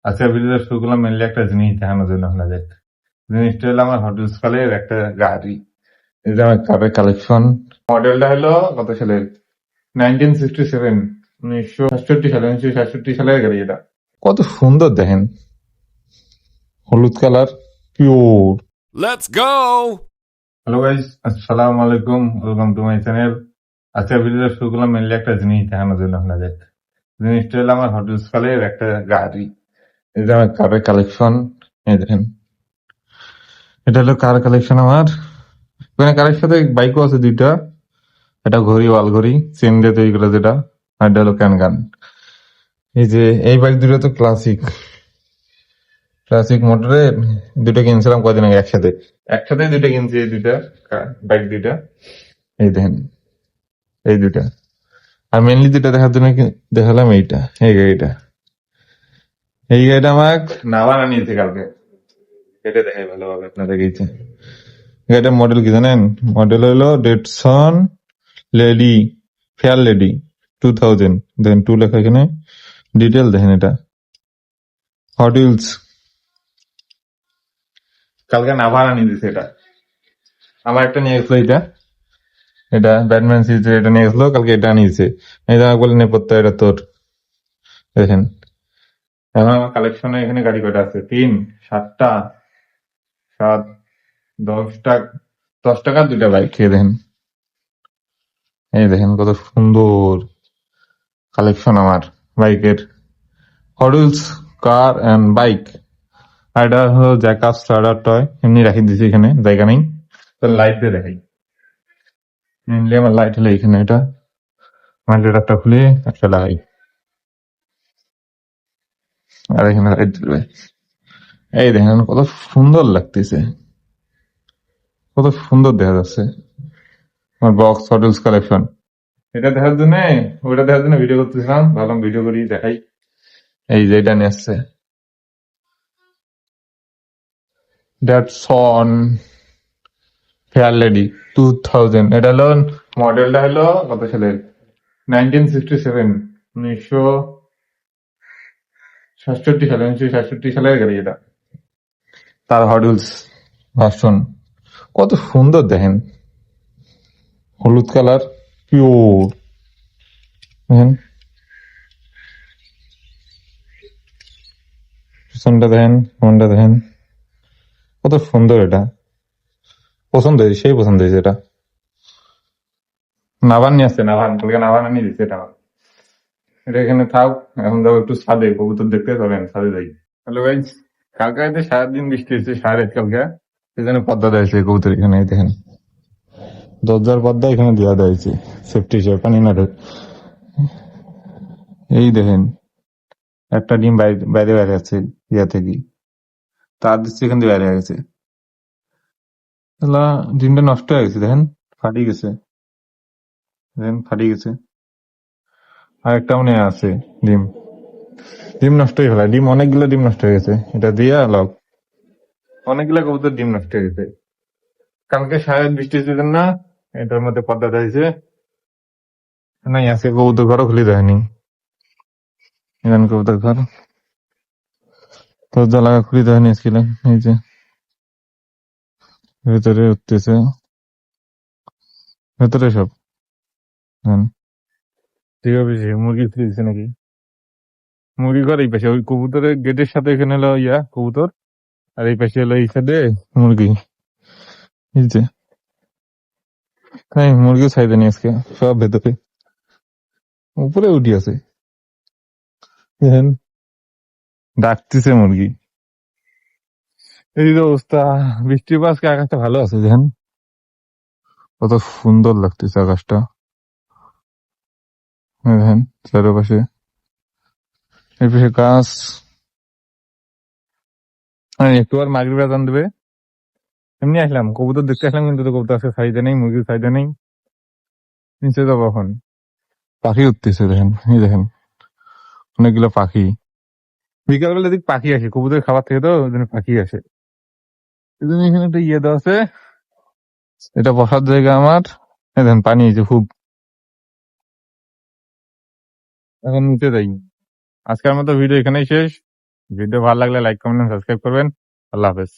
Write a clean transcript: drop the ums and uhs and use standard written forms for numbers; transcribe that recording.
আজকের ভিডিওটা শুরু করলাম মেনলি একটা জিনিস দেখানোর জন্য আপনাদের। জিনিসটা হলো আমার হট উইলস কালের একটা গাড়ি। এই যে আমার কারের কালেকশন। মডেলটা হলো কত সালের? 1967, 1967 সালে, 1967 সালের গাড়ি এটা। কত সুন্দর দেখেন, হলুদ colour, pure. Let's go! Hello guys, আসসালামু আলাইকুম, ওয়েলকাম টু মাই চ্যানেল। আজকের ভিডিওটা শুরু করলাম মেনলি একটা জিনিস দেখানোর জন্য আপনাদের। জিনিসটা হলো আমার হট উইলস কালের একটা গাড়ি। এই যে আমার কারের কালেকশন। এই দেখেন, এটা হলো কার কালেকশন আমার। এখানে কারের সাথে বাইকও আছে দুইটা। এটা ঘড়ি, ওয়াল ঘড়ি, চেন দিয়ে তৈরি করা যেটা। আর এটা হলো ক্যান গান। এই যে এই বাইক দুটো তো ক্লাসিক ক্লাসিক মোটরের। দুটো কিনছিলাম কদিন আগে একসাথে। একসাথে দুইটা কিনছি, এই দুইটা বাইক দুইটা। এই দেখেন, এই দুইটা। আর মেনলি দুইটা দেখার জন্য দেখালাম এইটা, এই গাড়িটা। এই গাড়িটা আমার নাভানা নিয়েছে কালকে। এটা দেখাই ভালোভাবে আপনাদের গেছে। গাড়িটার মডেল কি জানেন? মডেল হলো ডেটসন লেডি, ফেয়ার লেডি 2000। দেন 2 লেখা এখানে, ডিটেল দেখেন। এটা হট উইলস কালকে নাভানা নিয়ে দিছে। এটা আমার একটা নিয়ে গেছিল, এটা এটা ব্যাটম্যান সিরিজের এটা নিয়ে গেছিল কালকে, এটা নিয়েছে। এই যে আমাকে বলে নেপথ্য, এটা তোর। দেখেন, এখন আমার কালেকশনে এখানে গাড়ি কয়টা আছে? 3, 7টা, 7, 10টা। 10 টাকার দুইটা বাইক। খেয়ে দেখেন, এই দেখেন কত সুন্দর কালেকশন আমার বাইকের। Hot Wheels car and bike. আর এটা হলো জ্যাকাস রাডার টয়, এমনি রাখি দিছি এখানে, জায়গা নেই। তো লাইট দিয়ে দেখাই। মেনলি আমার লাইট হলো এখানে, এটা মাল্টিটারটা খুলে একটা লাগাই। আর এখানে লাইট দিবে। এই দেখেন কত সুন্দর লাগতেছে, কত সুন্দর দেখা যাচ্ছে আমার বক্স হট উইলস কালেকশন। এটা দেখার জন্য, ওইটা দেখার জন্য ভিডিও করতেছিলাম, ভাবলাম ভিডিও করি দেখাই। এই যে এটা নিয়ে আসছে, ড্যাটসন ফেয়ার লেডি 2000। এটা হলো মডেলটা হলো কত সালের? 1967, 1967 সালে, 1967 সালের গাড়ি এটা। তার হট উইলস ভার্সন। কত সুন্দর দেখেন, হলুদ কালার, পিওর। দেখেন পিছনটা দেখেন, মনটা দেখেন, কত সুন্দর। এটা পছন্দ হয়েছে, সেই পছন্দ হয়েছে। এটা নাভান নিয়ে আসছে, নাভান কালকে নাভান নিয়ে দিচ্ছে এটা আমার। এটা এখানে থাক, এখন যাবো একটু ছাদে, কবুতর দেখতে। চলেন ছাদে যাই। হ্যালো গাইজ, কালকে রাতে সারাদিন বৃষ্টি হয়েছে, সারা রাত কালকে। সেখানে পর্দা দেওয়া হয়েছে কবুতর, এখানে এই দেখেন দরজার পর্দা এখানে দেওয়া হয়েছে সেফটি হিসেবে, পানি না ঢোকে। এই দেখেন একটা ডিম বাইরে বাইরে বাইরে আছে, ইয়া থেকে তার দিচ্ছে, এখান দিয়ে বাইরে হয়ে গেছে। ডিমটা নষ্ট হয়ে গেছে, দেখেন ফাটি গেছে, দেখেন ফাটি গেছে। আর একটা মনে হয় আছে ডিম, ডিম নষ্ট হয়ে ফেলা। ডিম অনেকগুলো ডিম নষ্ট হয়ে গেছে, এটা দিয়া লক অনেকগুলো কবুতর ডিম নষ্ট হয়ে গেছে। কালকে সারা রাত বৃষ্টি হয়েছে না, এটার মধ্যে পর্দা দিয়েছে। নাই আজকে কবুতর ঘরও খুলে দেয়নি। এখানে কবুতর ঘর দরজা লাগা খুলে দেয়নি আজকে। এই যে ভেতরে উঠতেছে, ভেতরে সব দেখেন। ঠিক আছে, মুরগি খুলে দিচ্ছে নাকি? মুরগি ঘর এই পাশে, ওই কবুতরের গেটের সাথে এখানে হলো ইয়া কবুতর, আর এই পাশে হলো এই সাইডে মুরগি। এই যে তাই মুরগিও ছাই দেয়নি আজকে, সব ভেতরে উপরে উঠি আছে। দেখেন ডাকতেছে মুরগি। এই যে অবস্থা, বৃষ্টির পর আজকে আকাশটা ভালো আছে। দেখেন কত সুন্দর লাগতেছে আকাশটা। এই দেখেন চারপাশে, এই পাশে গাছ। একটু আর মাগরিব আজান দেবে, এমনি আসলাম কবুতর দেখতে আসলাম, কিন্তু তো কবুতর আজকে সাইডে নেই, মুরগির সাইডে নেই। নিচে যাবো এখন। পাখি উঠতেছে দেখেন, এই দেখেন অনেকগুলো পাখি। বিকালবেলা দিক পাখি আসে কবুতরের খাবার থেকে, তো ওই জন্য পাখি আসে। এই জন্য এখানে একটা ইয়ে দেওয়া আছে, এটা বসার জায়গা আমার। এই দেখেন পানি হয়েছে খুব। এখন নিচে যাই। আজকের মতো ভিডিও এখানেই শেষ। ভিডিও ভালো লাগলে লাইক কমেন্ট সাবস্ক্রাইব করবেন। আল্লাহ হাফেজ।